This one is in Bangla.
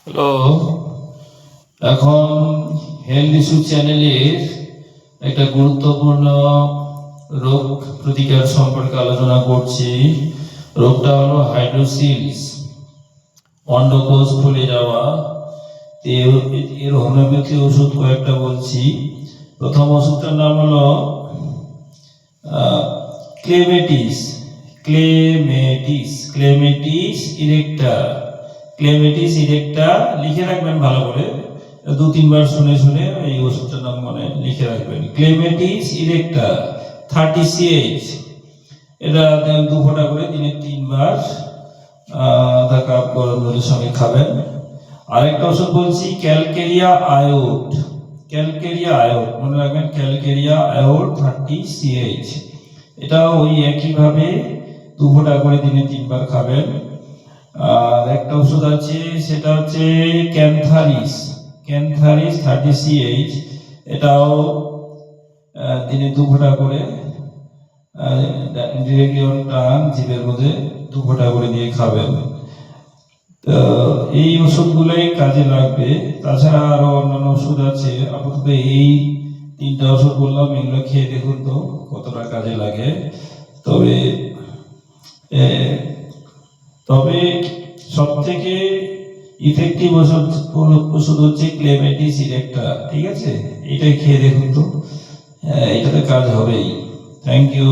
হ্যালো, এখন হেলথ ইস্যু চ্যানেলের একটা গুরুত্বপূর্ণ রোগ প্রতিকার সম্পর্কে আলোচনা করছি। রোগটা হলো হাইড্রোসিলস, অন্ডকোষ ফুলে যাওয়া। এর হোমিওপ্যাথি ওষুধ কয়েকটা বলছি। প্রথম ওষুধটার নাম হলো ক্লেমেটিস ক্লেমেটিস ইরেক্টা। ক্লেমেটিস ইরেক্টা লিখে রাখবেন ভালো করে, 2-3 বার শুনে শুনে এই ওষুধটার নাম মনে লিখে রাখবেন। ক্লেমেটিস ইরেক্টা 30 CH, এটা 2 ফোঁটা করে দিনে 3 বার আধা কাপ গরম জলের সঙ্গে খাবেন। আরেকটা ওষুধ বলছি ক্যালকেরিয়া আয়োড। মনে রাখবেন, ক্যালকেরিয়া আয়োড 30 CH, এটা ওই একইভাবে 2 ফোঁটা করে দিনে 3 বার খাবেন। আর একটা ওষুধ আছে, সেটা হচ্ছে ক্যান্থারিস 30 CH, এটাও দিনে 2 ফোঁটা করে ডিরেক্টলি অন টাং, জিভের মধ্যে 2 ফোঁটা করে দিয়ে খাবেন। তো এই ওষুধগুলোই কাজে লাগবে। তাছাড়া আরো অন্যান্য ওষুধ আছে, আপাতত এই 3টা ওষুধ বললাম, এগুলো খেয়ে দেখুন তো কতটা কাজে লাগে। তবে তবে সব থেকে ইফেক্টিভ ওষুধ হচ্ছে ক্লেমেটিস ইরেক্টা। ঠিক আছে, এটাই খেয়ে দেখুন তো, এটাতে কাজ হবেই। Thank you.